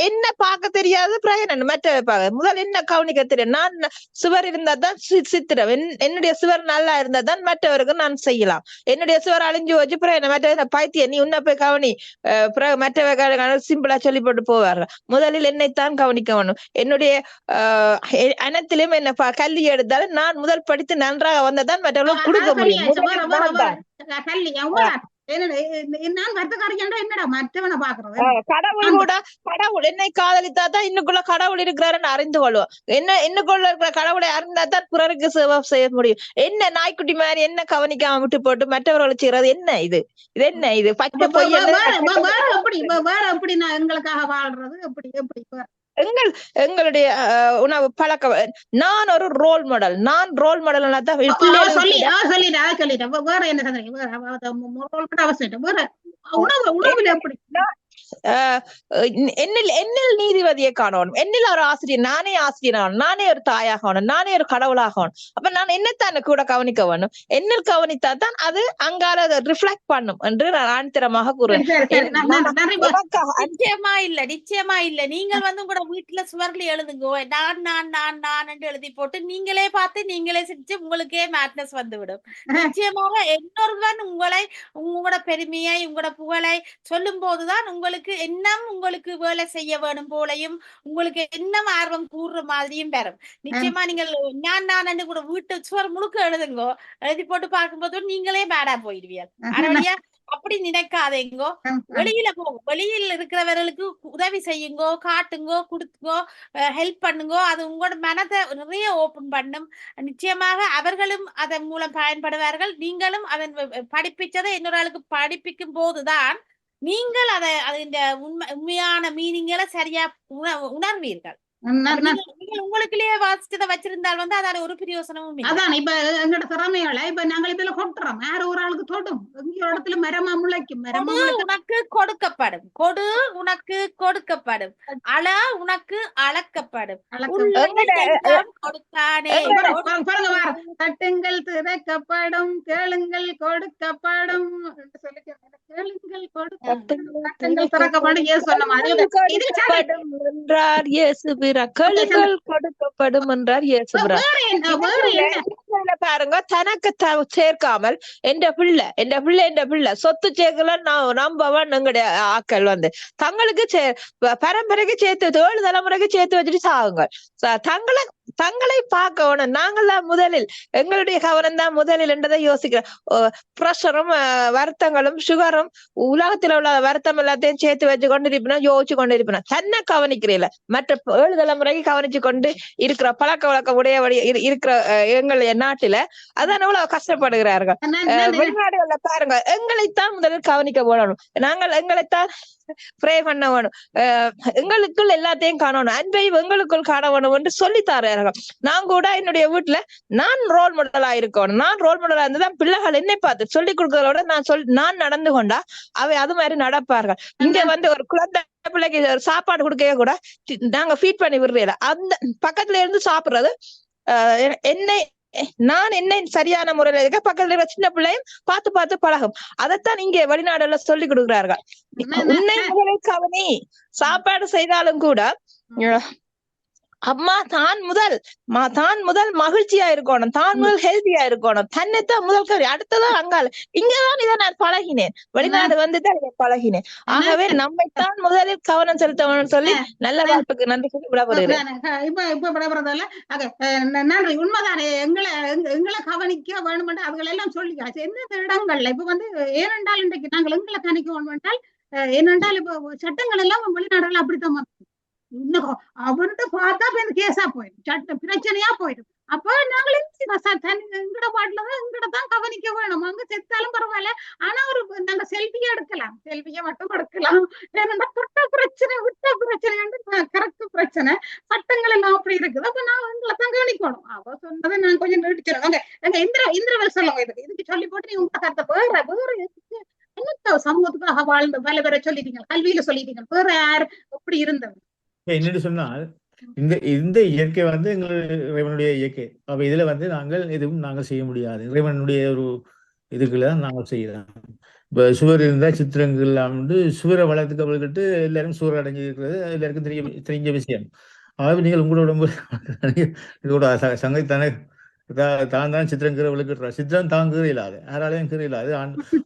என்ன பார்க்க தெரியாது பிரயோஜனம். மற்றவை பார்க்க முதல் என்ன கவனிக்க தெரியும். நான் சுவர் இருந்தா தான் சித்திரம். என்னுடைய சுவர் நல்லா இருந்தா தான் மற்றவருக்கு நான் செய்யலாம். என்னுடைய சுவர் அழிஞ்சு வச்சு பிரயோஜனம். மற்ற பைத்தியம் நீ உன்ன போய் கவனி மற்ற சிம்பிளா சொல்லி போட்டு போவார். முதலில் என்னைத்தான் கவனிக்க வேணும். என்னுடைய அனைத்திலும் என்ன கல்வி எடுத்தாலும் நான் முதல் படித்து நன்றாக வந்ததான் மற்றவர்களும் கொடுக்க முடியும். கடவுள் என்னை காதலித்தாதான் இன்னுக்குள்ள கடவுள் இருக்கிறாருன்னு அறிந்து கொள்வோம். இன்னுக்குள்ள இருக்கிற கடவுளை அறிந்தாதான் பிறருக்கு சேவை செய்ய முடியும். என்ன நாய்க்குட்டி மாதிரி என்ன கவனிக்காம விட்டு போட்டு மற்றவர்களை செய்யறது என்ன இது? இது என்ன இது? பச்சை பொய். எங்களுக்காக வாழ்றது எப்படி எங்களுடைய உணவு பழக்கம். நான் ஒரு ரோல் மாடல். நான் ரோல் மாடல் வேற என்ன உணவுல எப்படி என்னில் நீதிபதியை காணணும். என்னில் ஒரு ஆசிரியர். நானே ஆசிரியர். நானே ஒரு தாயாகணும். நானே ஒரு கடவுளாகணும். அப்ப நான் என்னத்தான கூட கவனிக்க வேணும். என்னில் கவனித்தா தான் அது அங்கால ரிஃப்ளெக்ட் பண்ணும் என்று நான் ஆணித்தரமாக கூறுவேன். நிச்சயமா இல்ல. நீங்கள் வந்து உங்களோட வீட்டுல சுவர்ல எழுதுங்கோ நான் என்று எழுதி போட்டு நீங்களே பார்த்து நீங்களே செஞ்சு உங்களுக்கே மேட்னஸ் வந்துவிடும். நிச்சயமாக இன்னொருவன் உங்களோட பெருமையை உங்களோட புகழை சொல்லும் போதுதான் உங்களுக்கு வேலை செய்ய வேணும் போலையும் உங்களுக்கு என்ன ஆர்வம் கூறுற மாதிரியும் வரும். நிச்சயமா நீங்கள் நான் கூட வீட்டு சுவர் முழுக்க எழுதுங்கோ. எழுதி போட்டு பார்க்கும்போது நீங்களே பேடா போயிடுவீங்க. அரைவழியா அப்படி நினைக்காதேங்கோ. வெளியில போகும். வெளியில் இருக்கிறவர்களுக்கு உதவி செய்யுங்கோ, காட்டுங்கோ, கொடுத்துங்கோ, ஹெல்ப் பண்ணுங்கோ. அது உங்களோட மனதை நிறைய ஓபன் பண்ணும். நிச்சயமாக அவர்களும் அதன் மூலம் பயன்படுவார்கள். நீங்களும் அதன் படிப்பிச்சதை இன்னொரு ஆளுக்கு படிப்பிக்கும் போதுதான் நீங்கள் இந்த உண்மையான மீனிங்களை சரியா உணர்வீர்கள். நீங்கள் உங்களுக்குள்ளேயே வாசிச்சதை வச்சிருந்தால் வந்து அதால ஒரு பிரயோசனமும் இல்லை. அதான் இப்ப எங்கட திறமைகளை இப்ப நாங்கள் இதுல கொட்டுறோம், வேற ஒரு ஆளுக்கு தொடும், எங்கேயோ இடத்துல மரமா முளைக்கும், மரமா கொடு உனக்கு கொடுக்கப்படும், கொடு உனக்கு கொடுக்கப்படும், அள உனக்கு அளக்கப்படும், உள்ளம் கொடுத்தானே. பாருங்க வார தட்டுங்கள் திறக்கப்படும், கேளுங்கள் கொடுக்கப்படும், கேளுங்கள் கொடுக்கப்படும், திறக்கப்படும் சொன்ன மாதிரி என்றார் இயேசு பிறா, கேளுங்கள் கொடுக்கப்படும் என்றார் இயேசு பிறா. பாருங்க, தனக்கு சேர்க்காமல் என்ற பிள்ளை சொத்து சேர்க்கல நம்பவன் எங்களுடைய ஆக்கள் வந்து தங்களுக்கு பரம்பரைக்கு சேர்த்து 7 தலைமுறைக்கு சேர்த்து வச்சுட்டு சாகுங்க. தங்களை பார்க்கணும். நாங்கள்தான் முதலில், எங்களுடைய கவனம் தான் முதலில் என்றதை யோசிக்கிறோம். பிரஷரும் வருத்தங்களும் சுகரும் உலகத்தில் உள்ள வருத்தம் எல்லாத்தையும் சேர்த்து வச்சு கொண்டிருப்பினா, யோசிச்சு கொண்டிருப்பினா, தன்னை கவனிக்கிறீங்கள. மற்ற 7 தலைமுறைக்கு கவனிச்சு கொண்டு இருக்கிற பழக்க வழக்கம் உடைய இருக்கிற எங்களுடைய நாட்டில அதான் எவ்வளவு கஷ்டப்படுகிறார்கள். வெளிநாடுகள்ல பாருங்க, எங்களைத்தான் முதலில் கவனிக்க போடணும். நாங்கள் எங்களைத்தான் ப்ரே பண்ண வேணும். எங்களுக்குள் எல்லாத்தையும் காணணும், அன்பையும் எங்களுக்குள் காண வேணும் என்று சொல்லி தர்றார்கள். நான் கூட என்னுடைய வீட்டுல நான் ரோல் மாடலா இருக்கணும். நான் ரோல் மாடலா இருந்துதான் பிள்ளைகள் என்னை பார்த்து சொல்லிக் கொடுக்கறதோட நான் நடந்து கொண்டா அவை அது மாதிரி நடப்பார்கள். இங்க வந்து ஒரு குழந்தை பிள்ளைக்கு ஒரு சாப்பாடு கொடுக்கவே கூட நாங்க ஃபீட் பண்ணி விடுறீல, அந்த பக்கத்துல இருந்து சாப்பிடுறது என்னை சரியான முறையில இருக்க பக்கத்துல இருக்கிற சின்ன பிள்ளையும் பார்த்து பழகும். அதைத்தான் இங்கே வெளிநாடுல சொல்லி கொடுக்குறார்கள். உன்னை முதலை கவனி. சாப்பாடு செய்தாலும் கூட அம்மா தான் முதல் மகிழ்ச்சியா இருக்கணும், தான் முதல் ஹெல்த்தியா இருக்கணும், தன்னைத்தான் முதல் கவனி, அடுத்ததான் அங்கால. இங்கதான் இதை நான் பழகினேன், வெளிநாடு வந்துதான் இதை பழகினேன். ஆகவே நம்மைத்தான் முதலில் கவனம் செலுத்தணும்னு சொல்லி நல்ல வாய்ப்புக்கு நன்றி சொல்லி விடப்படுகிறேன். இப்ப விடப்படுறதால நன்றி. உண்மைதானே, எங்களை கவனிக்க வேணும் என்று அதுகள் எல்லாம் சொல்லிக்காச்சு. எந்த இடங்கள்ல இப்ப வந்து ஏனென்றால் இன்றைக்கு நாங்கள் எங்களை கணிக்க வேணும் என்றால் ஏனென்றால் இப்ப சட்டங்கள் எல்லாம் வெளிநாடுகள் அப்படித்தான் இன்னும் அவர்கிட்ட பார்த்தா கேஸா போயிடும், சட்டம் பிரச்சனையா போயிடும். அப்ப நாங்கள் எங்கட பாட்டுலதான் எங்கடதான் கவனிக்க வேணும். அங்க செத்தாலும் பரவாயில்ல, ஆனா ஒரு நாங்க செல்ஃபியா எடுக்கலாம், செல்ஃபியா மட்டும் எடுக்கலாம். ஏன்னா தொட்ட பிரச்சனை விட்ட பிரச்சனை கரெக்ட் பிரச்சனை சட்டங்கள் எல்லாம் அப்படி இருக்குது. அப்ப நான் எங்களை தான் கவனிக்கணும். அவ சொன்னதை நான் கொஞ்சம் நிறுத்திக்கிறேன். எங்க இந்திரவேல் சொல்லுங்க, இதுக்கு சொல்லி போட்டு நீங்க உங்க கருத்தை வேற என்ன சமூகத்துக்காக வாழ்ந்த பல பேரை சொல்லிட்டீங்க, கல்வியில சொல்லிட்டீங்க, வேற யார் எப்படி இருந்தவங்க என்னன்னு சொன்னால் இந்த இயற்கை வந்து இறைவனுடைய இயற்கை. அப்ப இதுல வந்து நாங்கள் செய்ய முடியாது. இறைவனுடைய ஒரு இதுக்குள்ளதான் நாங்கள் செய்யலாம். இப்ப சுவர் இருந்தா சித்திரங்கள் வந்து சுவரை வளர்த்துக்கு அவள்கிட்ட எல்லாரும் சுவர் அடைஞ்சு இருக்கிறது எல்லாருக்கும் தெரிஞ்ச விஷயம். ஆகவே நீங்கள் உங்களோட இதோட சங்கத்தானே தான் சித்திரம் கீரை விழுக்கிட்டுறா, சித்திரம் தான் கீரை இல்லாது, யாராலையும் கீரை இல்லாது.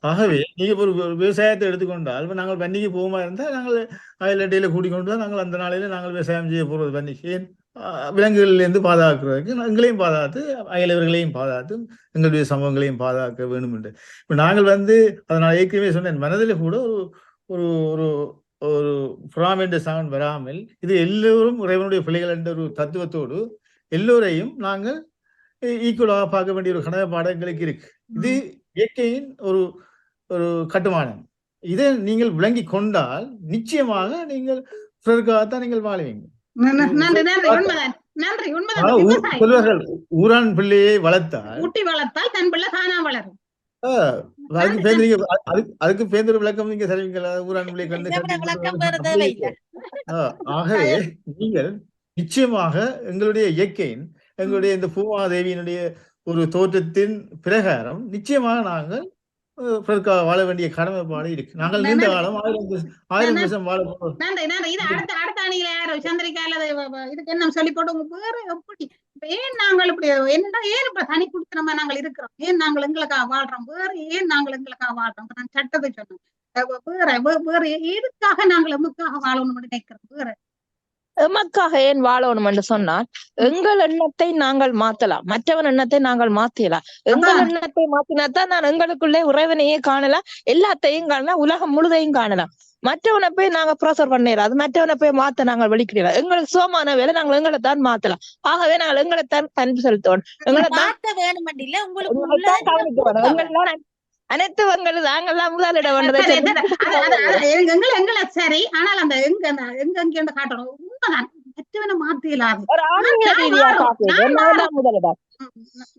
ஆகவே நீங்க ஒரு விவசாயத்தை எடுத்துக்கொண்டால் நாங்கள் பன்னிக்கு போகுமா இருந்தால் நாங்கள் அயலட்டையில கூட்டிக்கொண்டு தான் நாங்கள் அந்த நாளையில நாங்கள் விவசாயம் செய்ய போறது. பன்னிக்கு ஏன் விலங்குகளிலிருந்து பாதுகாக்கிறதுக்கு எங்களையும் பாதுகாத்து அயலவர்களையும் பாதுகாத்து எங்களுடைய சமூகங்களையும் பாதுகாக்க வேண்டும் என்று. இப்ப நாங்கள் வந்து அதனால் ஏற்கனவே சொன்னேன், மனதில் கூட ஒரு ஒரு ஒரு புறாமென்ற சான் வராமல் இது எல்லோரும் இறைவனுடைய பிள்ளைகள் என்ற ஒரு தத்துவத்தோடு எல்லோரையும் நாங்கள் ஈக்குவலாக பார்க்க வேண்டிய ஒரு கடமைப்பாடு எங்களுக்கு இருக்கு. இது இயற்கையின் ஒரு கட்டுமானம். இதை நீங்கள் விளங்கி கொண்டால் நிச்சயமாக நீங்கள் பிறருக்காகத்தான் நீங்கள் வாழுவீங்க. சொல்வார்கள், ஊரான் பிள்ளையை வளர்த்தால் தன் பிள்ளை தானா வளரும். அதுக்கு பேருந்து விளக்கம் நீங்க சரிவீங்களா? ஊரான் பிள்ளை கண்டு. ஆகவே நீங்கள் நிச்சயமாக எங்களுடைய இயற்கையின் எங்களுடைய இந்த பூமாதேவியினுடைய ஒரு தோற்றத்தின் பிரகாரம் நிச்சயமாக நாங்கள் வாழ வேண்டிய கடமைப்பாடு இருக்கு. நாங்கள் நீண்ட காலம் 1000 வருஷம் வாழ போறோம். அடுத்த அணியில யாரு சந்திரிகால இதுக்கு என்ன சொல்லி போட்டு வேற எப்படி ஏன் நாங்கள் இப்படி என்னடா ஏன் இப்ப தனி குடுத்தனமா நாங்கள் இருக்கிறோம், ஏன் நாங்கள் எங்களுக்காக வாழ்றோம், வேற ஏன் நாங்கள் எங்களுக்காக வாழ்றோம். நான் சட்டத்தை சொன்னேன், வேற எதுக்காக நாங்கள் எமக்காக வாழணும்னு நினைக்கிறோம். வேற எமக்காக ஏன் வாழணும் என்று சொன்னால் எங்கள் எண்ணத்தை நாங்கள் மாத்தலாம், மற்றவன் எண்ணத்தை நாங்கள் மாத்தலாம். எங்கள் எண்ணத்தை மாத்தினாத்தான் நான் எங்களுக்குள்ளே உறவினையே காணலாம், எல்லாத்தையும் காணலாம், உலகம் முழுதையும் காணலாம். மற்றவனை போய் நாங்க ப்ரெஷர் பண்ணிடலாம், மற்றவனை போய் மாத்த நாங்கள் வெளிக்கிடலாம். எங்களுக்கு சோமான வேலை நாங்கள் எங்களை தான் மாத்தலாம். ஆகவே நாங்கள் எங்களைத்தான் அன்பு செலுத்தணும், எங்களைத்தான் கவனிக்க வேணும். எங்களை அனைத்து நாங்கெல்லாம் முதலிட வேண்டதை எங்களை சரி. ஆனால் அந்த எங்க காட்டணும் உண்மைதான். மற்றவனை மாத்தலாது. ஒரு ஆன்மீக நான் ரீதியா மாறும், பாக்குறேன். நான் நான் மாறும், தான் முதலிடம்.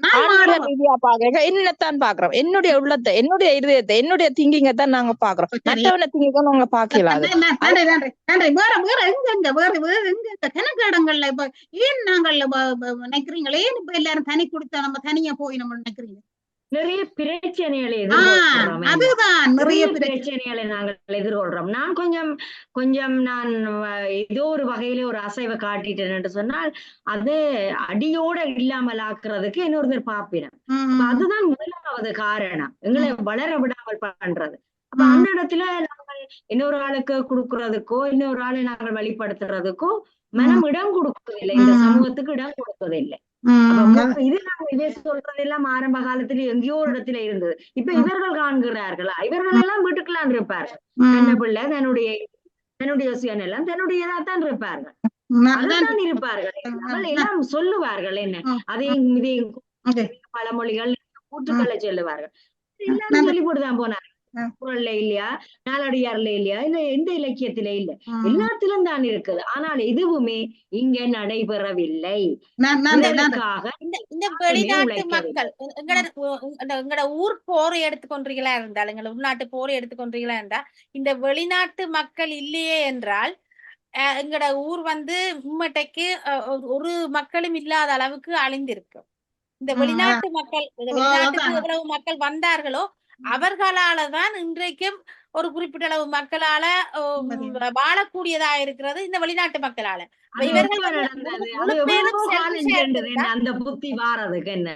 நான் ஆன்மீக மாறுவேன். ரீதியா பாக்குறேன். என்னத்தான் பாக்குறோம், என்னுடைய உள்ளத்தை, என்னுடைய இருதயத்தை, என்னுடைய திங்கிங்கை தான் நாங்க பாக்குறோம். சரி. மற்றவனை திங்கிங்க நாங்க பாக்கலாது. நன்றி நன்றி நன்றி. வேற எங்க கணக்கு இடங்கள்ல இப்ப ஏன் நாங்கள் நினைக்கிறீங்களே, ஏன் இப்ப எல்லாரும் தனி கொடுத்தா நம்ம தனியா போய் நம்ம நினைக்கிறீங்க? நிறைய பிரச்சனைகளை எதிர்கொள்றோம். அதுதான் நிறைய பிரச்சனைகளை நாங்கள் எதிர்கொள்றோம். நான் கொஞ்சம் நான் ஏதோ ஒரு வகையில ஒரு அசைவை காட்டிட்டேன் என்று சொன்னால் அது அடியோட இல்லாமல் ஆக்குறதுக்கு இன்னொருத்தர் பாப்பினம். அதுதான் முதலாவது காரணம், எங்களை வளர விடாமல் பண்றது. அப்ப அந்த இடத்துல நாங்கள் இன்னொரு ஆளுக்கு கொடுக்கறதுக்கோ இன்னொரு ஆளை நாங்கள் வழிபடுத்துறதுக்கோ மனம் இடம் கொடுக்கறதில்லை, இந்த சமூகத்துக்கு இடம் கொடுக்கறதில்லை. இது நாங்க இதே சொல்றதெல்லாம் ஆரம்ப காலத்துல எங்கேயோ ஒரு இடத்துல இருந்தது. இப்ப இவர்கள் காண்கிறார்களா, இவர்கள் எல்லாம் வீட்டுக்குள்ளான் இருப்பார்கள். தன்ன பிள்ளை தன்னுடைய சுயநலம் தன்னுடையதான் இருப்பார்கள், அதான் இருப்பார்கள். எல்லாம் சொல்லுவார்கள், என்ன அதையும் இதையும் பழமொழிகள் கூற்றுக்களை சொல்லுவார்கள். எல்லாம் சொல்லி போட்டுதான் போனார்கள். குரல்ல இல்லையா, நாலடியார்ல இல்லையா, இல்ல எந்த இலக்கியத்தில இல்ல, எல்லாத்திலும் தான் இருக்குது. ஆனால் எதுவுமே இங்க நடைபெறவில்லை. இந்த வெளிநாட்டு மக்கள் எங்கட ஊர் போரை எடுத்துக்கொண்டீங்களா இருந்தால், எங்களை உள்நாட்டு போரை எடுத்துக்கொண்டீங்களா இருந்தால், இந்த வெளிநாட்டு மக்கள் இல்லையே என்றால் எங்கட ஊர் உம்மட்டைக்கு ஒரு மக்களும் இல்லாத அளவுக்கு அழிந்திருக்கு. இந்த வெளிநாட்டு மக்கள், வெளிநாட்டுக்கு எவ்வளவு மக்கள் வந்தார்களோ அவர்களாலதான் இன்றைக்கும் ஒரு குறிப்பிட்ட அளவு மக்களால வாழக்கூடியதா இருக்கிறது, இந்த வெளிநாட்டு மக்களால. அந்த புத்தி வாரதுக்கு என்ன,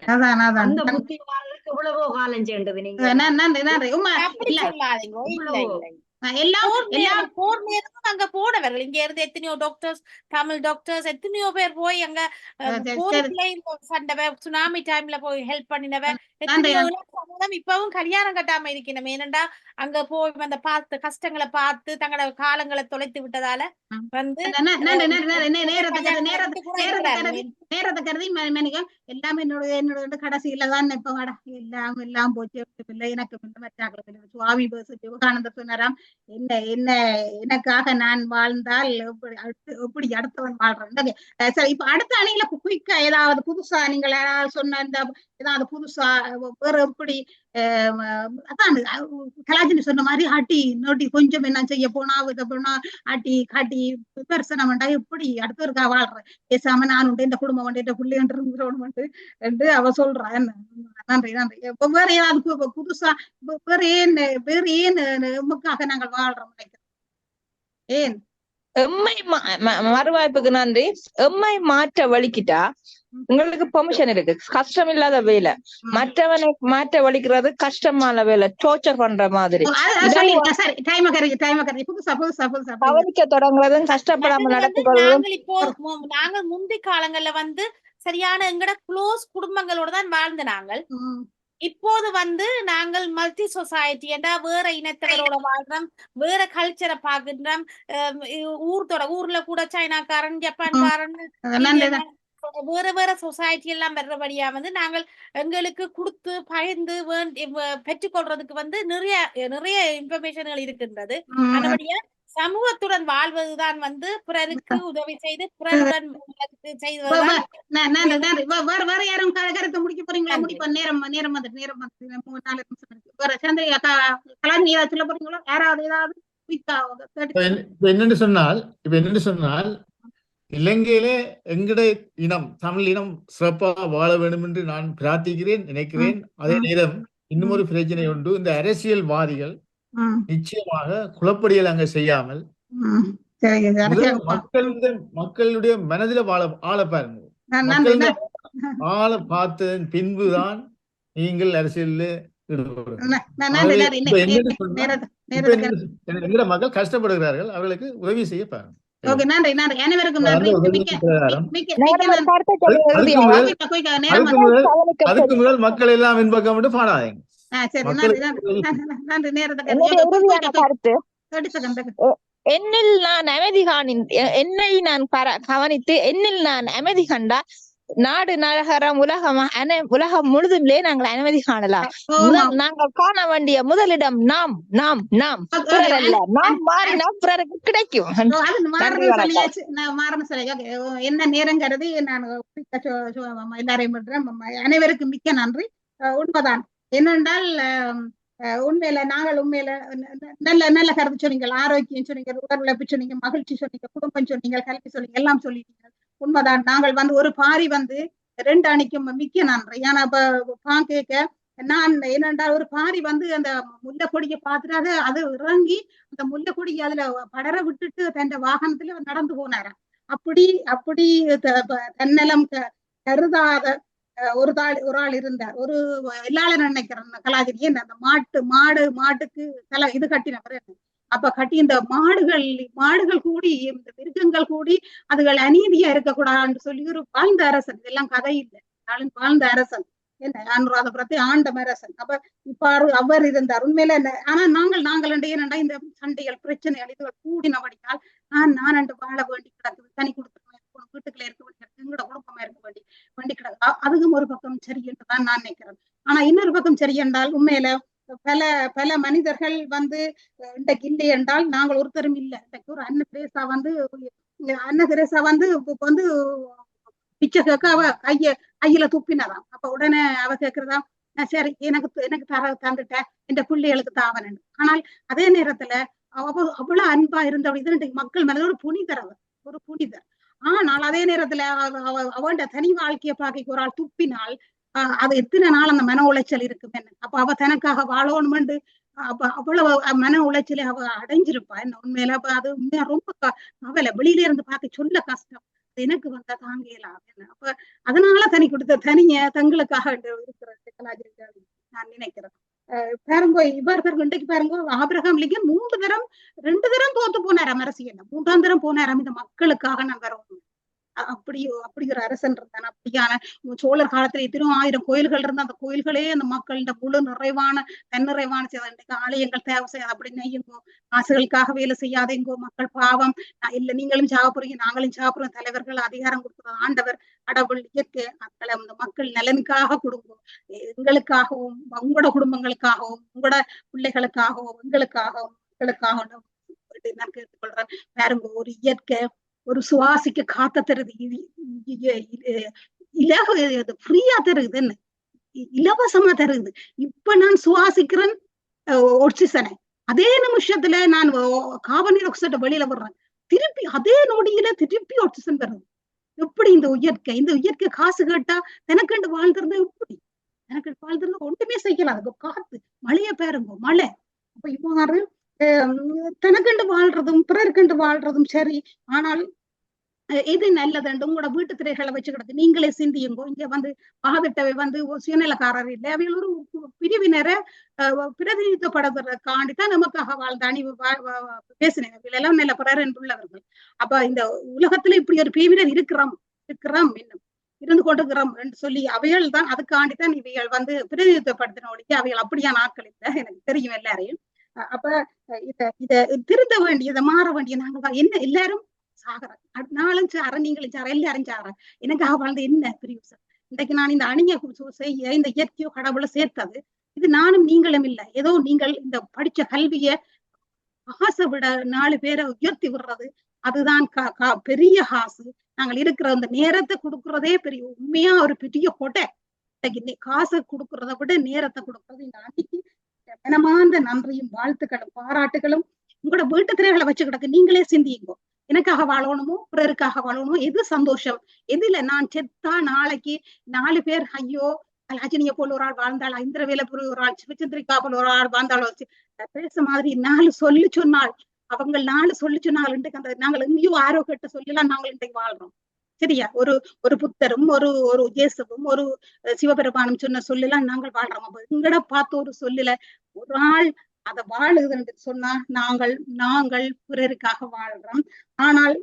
அந்த புத்தி வாரதுக்கு எவ்வளவோ காலம் சென்றது. நீங்க அப்படி சொல்லாதீங்க. போர் நேரமும் அங்க போனவர்கள் இங்க இருந்து எத்தனையோ டாக்டர்ஸ், தமிழ் டாக்டர்ஸ் எத்தனையோ பேர் போய் அங்க சண்டை சுனாமி டைம்ல போய் ஹெல்ப் பண்ணினவ எத்தனையோ இப்பவும் கல்யாணம் கட்டாம இருக்கணும். ஏனண்டா அங்க போய் அந்த பார்த்து கஷ்டங்களை பார்த்து தங்களோட காலங்களை தொலைத்து விட்டதால நேரத்தை கருதி எல்லாமே என்னோட கடைசியில தான் இப்ப எல்லாம் போச்சு. எனக்கு சுவாமி விவேகானந்தர் சொன்னாராம், என்ன எனக்காக நான் வாழ்ந்தால் எப்படி அடுத்தவன் வாழ்றேன். சரி, இப்ப அடுத்த அணியில குயிக்கா ஏதாவது புதுசா நீங்கள் யாராவது சொன்ன ஏதாவது புதுசா வேற எப்படி அதான் கலாஜினி சொன்ன மாதிரி ஆட்டி நோட்டி கொஞ்சம் என்ன செய்ய போனா இதை போனா ஆட்டி காட்டி விமர்சனம் வேண்டா, எப்படி அடுத்தவருக்கா வாழ்றேன், பேசாம நான் உண்டு இந்த குடும்பம் உண்டு இந்த பிள்ளை என்று அவ சொல்றா. நன்றி நன்றி. வேற ஏதாவது புதுசா வேற ஏன் உமக்காக நாங்கள் வாழ்றோம் நினைக்கிறோம்? ஏன் எம்மை மறுவாய்ப்புக்கு நன்றி. எம்மை மாற்ற வலிக்கிட்டா உங்களுக்கு பெர்மிஷன் இருக்கு. கஷ்டம் இல்லாத வேலை, மற்றவனை மாற்ற வலிக்கிறது கஷ்டமான வேலை, டோர்ச்சர் பண்ற மாதிரி. கவனிக்க தொடங்குறதும் கஷ்டப்படாம நடத்துக்கிறதும். நாங்கள் முந்தைய காலங்கள்ல சரியான எங்கட க்ளோஸ் குடும்பங்களோட தான் வாழ்ந்த நாங்கள். இப்போது நாங்கள் மல்டி சொசைட்டி என்றா வேற இனத்தவரோட வாழ்றோம், வேற கல்ச்சரை பாக்குறோம். ஊர்ல கூட சைனாக்காரன், ஜப்பான்காரன், வேற வேற சொசைட்டி எல்லாம் வர்றபடியா நாங்கள் எங்களுக்கு கொடுத்து பயந்து பெற்றுக்கொள்றதுக்கு நிறைய இன்ஃபர்மேஷன்கள் இருக்கின்றது. அதபடியா சமூகத்துடன் வாழ்வதுதான் பிறருக்கு உதவி செய்து பிறருடன் செய்வதுதான். வேற யாரும் கருத்து முடிக்க போறீங்களா? முடிப்ப நேரம் சொல்ல போறீங்களா? யாராவது ஏதாவது என்னன்னு சொன்னால் இலங்கையிலே எங்கட இனம், தமிழ் இனம் சிறப்பா வாழ வேண்டும் என்று நான் பிரார்த்திக்கிறேன், நினைக்கிறேன். அதே நேரம் இன்னும் ஒரு பிரச்சனை உண்டு. இந்த அரசியல்வாதிகள் நிச்சயமாக குழப்படிகள் அங்க செய்யாமல் மக்களுடைய மனதில ஆள பாருங்க. ஆள பார்த்ததன் பின்புதான் நீங்கள் அரசியலில் எங்கட மக்கள் கஷ்டப்படுகிறார்கள், அவர்களுக்கு உதவி செய்ய பாருங்க. அனைவருக்கும் அதுக்கு முதல் மக்கள் எல்லாம் பின்பக்கம் விட்டு பாடாதீங்க. என்னில் நான் அமைதி காணின், என்னை நான் கவனித்து என்னில் நான் அமைதி கண்டா நாடு நகரம் உலகம் முழுதும்லே நாங்கள் அனுமதி காணலாம். நாங்கள் காண வேண்டிய முதலிடம் நாம் பிறர் அல்ல. நாம் மாறினா பிறருக்கு கிடைக்கும். என்ன நேரம் கருதி நான் எல்லாரையும் அனைவருக்கும் மிக்க நன்றி. உண்மைதான் என்னென்றால் உண்மையில நாங்கள் உண்மையில நல்ல கருத்து சொன்னீங்க, ஆரோக்கியம் சொன்னீங்க, உடல் உழைப்பு சொன்னீங்க, மகிழ்ச்சி சொன்னீங்க, குடும்பம் சொன்னீங்க, கல்வி சொன்னீங்க, எல்லாம் சொல்லிட்டீங்க. உண்மைதான். நாங்கள் வந்து ஒரு பாரி வந்து 2 அணிக்கும் மிக்க நன்றி. ஏன்னா இப்ப கேட்க நான் என்னென்றால் ஒரு பாரி வந்து அந்த முல்லைக்கொடியை பார்த்துட்டு அது இறங்கி அந்த முல்லைக்கொடியை அதுல படர விட்டுட்டு தன் வாகனத்துல நடந்து போனாராம். அப்படி தன்னலம் கருதாத ஒரு ஆள் இருந்தார். ஒரு எல்லாரும் நினைக்கிறேன் கலாதிரி அந்த மாட்டுக்கு இது கட்டினவர். அப்ப கட்டி இந்த மாடுகள் கூடி இந்த மிருகங்கள் கூடி அதுகள் அநீதியா இருக்கக்கூடாதுன்னு சொல்லி ஒரு வாழ்ந்த அரசன். இதெல்லாம் கதை இல்லை, வாழ்ந்த அரசன் என்ன அனுராதபுரத்தை ஆண்ட அரசன். அப்ப இப்பாறு அவர் இருந்தார் உண்மையில. ஆனா நாங்கள் என்னண்டா இந்த சண்டைகள் பிரச்சனைகள் இதுகள் கூடினபடியால் நான் வாழ வேண்டி கிடக்குது, தனி கொடுத்து வீட்டுக்குள்ள இருக்க வேண்டி கிடக்கு, எங்களோட குடும்பமா இருக்க வேண்டி கிடக்கு. அதுக்கும் ஒரு பக்கம் சரி என்றுதான் நான் நினைக்கிறேன். ஆனா இன்னொரு பக்கம் சரி என்றால் உண்மையில பல மனிதர்கள் வந்து இன்றைக்கு இல்லை என்றால் நாங்கள் ஒருத்தரும் இல்லை. இன்றைக்கு ஒரு அன்ன தெரேசா வந்து பிச்சை கேட்க அவ கையில துப்பினதாம். அப்ப உடனே அவ கேட்கிறதா, சரி எனக்கு தந்துட்டேன் என் பிள்ளைகளுக்கு தாவனன். ஆனால் அதே நேரத்துல அவ்வளவு அன்பா இருந்தவள் இது மக்கள் மேல ஒரு புனிதர். ஆனால் அதே நேரத்துல அவன் தனி வாழ்க்கையை பார்க்க ஒரு ஆள் துப்பினால் அது எத்தனை நாள் அந்த மன உளைச்சல் இருக்கும் என்ன. அப்ப அவ தனக்காக வாழணும்னு அப்ப அவ்வளவு மன உளைச்சலை அவ அடைஞ்சிருப்பா என்ன உண்மையில. அப்ப அது உண்மையா ரொம்ப கவலை, வெளியில இருந்து பார்க்க சொல்ல கஷ்டம். எனக்கு வந்தா தாங்கலாம் என்ன. அப்ப அதனால தனிய தங்களுக்காக இருக்கிற கலாச்சாரம் நான் நினைக்கிறேன். பாருங்க இவர்கள் இன்றைக்கு பாருங்க ஆபிரகாம் லிங்கன் 2 தரம் தோத்து போனாராம் அரசியல். 3ஆம் தரம் போனாராம் இந்த மக்களுக்காக நான் வரணும். அப்படி ஒரு அரசன் இருந்தான். அப்படியான சோழர் காலத்துல எத்தனோ 1000 கோயில்கள் இருந்தா அந்த கோயில்களே அந்த மக்கள் இந்த முழு தன்னிறைவான ஆலயங்கள் தேவை செய்யாது. அப்படி நெய்யுங்கோ, காசுகளுக்காக வேலை செய்யாதேங்கோ, மக்கள் பாவம் இல்ல நீங்களும் சாப்பிடுறீங்க நாங்களும் சாப்பிடுறோம், தலைவர்கள் அதிகாரம் கொடுக்குறது ஆண்டவர் கடவுள் இயற்கை மக்களை அந்த மக்கள் நலனுக்காக கொடுக்கும். எங்களுக்காகவும் உங்களோட குடும்பங்களுக்காகவும் உங்களோட பிள்ளைகளுக்காகவும் மக்களுக்காகவும் நான் கேட்டுக்கொள்றேன். பாருங்க ஒரு இயற்கை ஒரு சுவாசிக்க காத்த தருது, ஃப்ரீயா தருது, என்ன இலவசமா தருது. இப்ப நான் சுவாசிக்கிறேன் ஆக்சிஜனை, அதே நிமிஷத்துல நான் கார்பன் டை ஆக்சைடை வெளியில விடுறேன், திருப்பி அதே நொடியில திருப்பி ஆக்சிஜன் வருது. எப்படி இந்த இயற்கை காசு கேட்டா தனக்கண்டு வாழ்ந்துருந்தா எப்படி எனக்கு வாழ்ந்துருந்தா ஒன்றுமே செய்யலாம். அதுக்கு காத்து மழைய பாருங்க, மழை. அப்ப இவ்வாறு தனக்கண்டு வாழ்றதும் பிறர்கண்டு வாழ்றதும் சரி. ஆனால் எது நல்லதுண்டு உங்களோட வீட்டு திரைகளை வச்சு கிடக்கு நீங்களே சிந்தியுங்கோ. இங்க வந்து பாதிட்டவை வந்து சுயநலக்காரர் இல்லை, அவைகள் ஒரு பிரிவினரை பிரதிநிதித்துவப்படுவதற்காண்டித்தான் நமக்காக வாழ்ந்த அணி பேசினேன். எல்லாம் நல்ல பிறர் என்புள்ளவர்கள். அப்ப இந்த உலகத்துல இப்படி ஒரு பிரிவினர் இருக்கிறோம் இன்னும் இருந்து கொண்டிருக்கிறோம் என்று சொல்லி அவைகள் தான் அதுக்காண்டித்தான் இவைகள் வந்து பிரதிநிதித்துவப்படுத்தின ஒழிக்க அவைகள் அப்படியான ஆட்கள் இல்லை, எனக்கு தெரியும் எல்லாரையும். அப்ப இத திருத்த வேண்டியதை மாற வேண்டிய நாங்கள் என்ன எல்லாரும் சாகிறேன், நாளும் சாறேன், நீங்களும் சாற, எல்லாரும் சாறேன், எனக்காக வாழ்ந்த என்ன பிரிவு. இன்றைக்கு நான் இந்த அணியை செய்ய இந்த இயற்கையோ கடவுளை சேர்த்தது இது நானும் நீங்களும் இல்லை. ஏதோ நீங்கள் இந்த படிச்ச கல்விய காசை விட 4 பேரை உயர்த்தி விடுறது அதுதான் பெரிய காசு. நாங்கள் இருக்கிற அந்த நேரத்தை கொடுக்கறதே பெரிய உண்மையா ஒரு பெரிய கொட்டை. காசை கொடுக்கறத விட நேரத்தை கொடுக்கறது இந்த அன்னைக்கு மனமார்ந்த நன்றியும் வாழ்த்துக்களும் பாராட்டுகளும். உங்களோட வீட்டு திரைகளை வச்சு கிடக்கு நீங்களே சிந்தியுங்கோ. எனக்காக வாழணுமோ பிறருக்காக வாழணுமோ, எது சந்தோஷம் எதுல நான் செத்தா நாளைக்கு 4 பேர் ஐயோ ரஜினியை போல ஒரு ஆள் வாழ்ந்தாள், இந்திரவேல ஒரு ஆள், சிவச்சந்திரிகா போல ஒரு ஆள் வாழ்ந்தாலும் பேச மாதிரி 4 சொல்லி சொன்னால் அவங்க 4 சொல்லி சொன்னால் இன்றைக்கு அந்த நாங்கள் எங்கேயோ ஆரோக்கியத்தை சொல்லலாம் நாங்கள் இன்றைக்கு வாழ்றோம். சரியா? ஒரு புத்தரும் ஒரு இயேசுவும் ஒரு சிவபெருமானும் சொன்ன சொல்லலாம் நாங்கள் வாழ்றோம். அப்ப எங்கட பார்த்த ஒரு சொல்லல ஒரு ஆள் அதை வாழுதுன்னு சொன்னா நாங்கள் பிறருக்காக வாழ்றோம். ஆனால்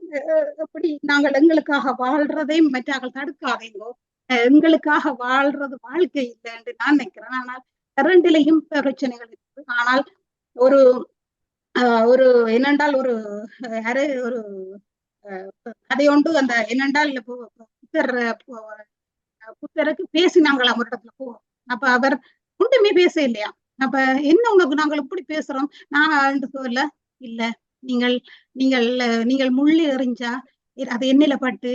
எப்படி நாங்கள் எங்களுக்காக வாழ்றதையும் மற்றார்கள் தடுக்காதீங்கோ. எங்களுக்காக வாழ்றது வாழ்க்கை இல்லை என்று நான் நினைக்கிறேன். ஆனால் 2லையும் பிரச்சனைகள் இருக்கு. ஆனால் ஒரு என்னென்றால் ஒரு கதையொண்டு அந்த என்னென்றால் புத்தருக்கு பேசினாங்களாம் ஒரு இடத்துல போ. அப்ப அவர் ஒன்றுமே பேச இல்லையா. அப்ப என்ன உனக்கு நாங்கள் இப்படி பேசுறோம், நான் சொல்ல இல்ல, நீங்கள் நீங்கள் நீங்கள் முள்ளு எறிஞ்சா அது எண்ணில பட்டு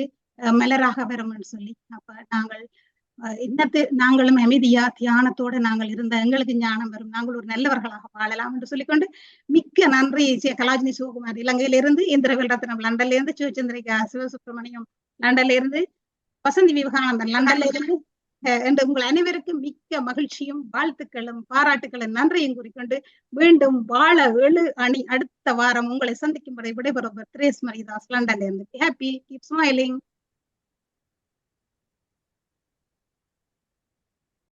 மலராக வரும்னு சொல்லி. அப்ப நாங்கள் என்னத்து நாங்களும் அமைதியா தியானத்தோட நாங்கள் இருந்த எங்களுக்கு ஞானம் வரும், நாங்கள் ஒரு நல்லவர்களாக வாழலாம் என்று சொல்லிக்கொண்டு மிக்க நன்றி. கலாஜினி சிவகுமார் இலங்கையிலிருந்து, இந்திரவேல் ரத்னம் லண்டன்ல இருந்து, சிவச்சந்திரிகா சிவசுப்பிரமணியம் லண்டன்ல இருந்து, வசந்தி விவேகானந்தன் லண்டன்ல இருந்து என்று உங்கள் அனைவருக்கும் மிக்க மகிழ்ச்சியும் வாழ்த்துக்களும் பாராட்டுக்களும் நன்றியும் கூறிக்கொண்டு மீண்டும் வாழ எழு அணி அடுத்த வாரம் உங்களை சந்திக்கும் வரை விடைபெறுவர் திரேஸ் மரிதாஸ் லண்டன்ல இருந்து. Happy, keep smiling.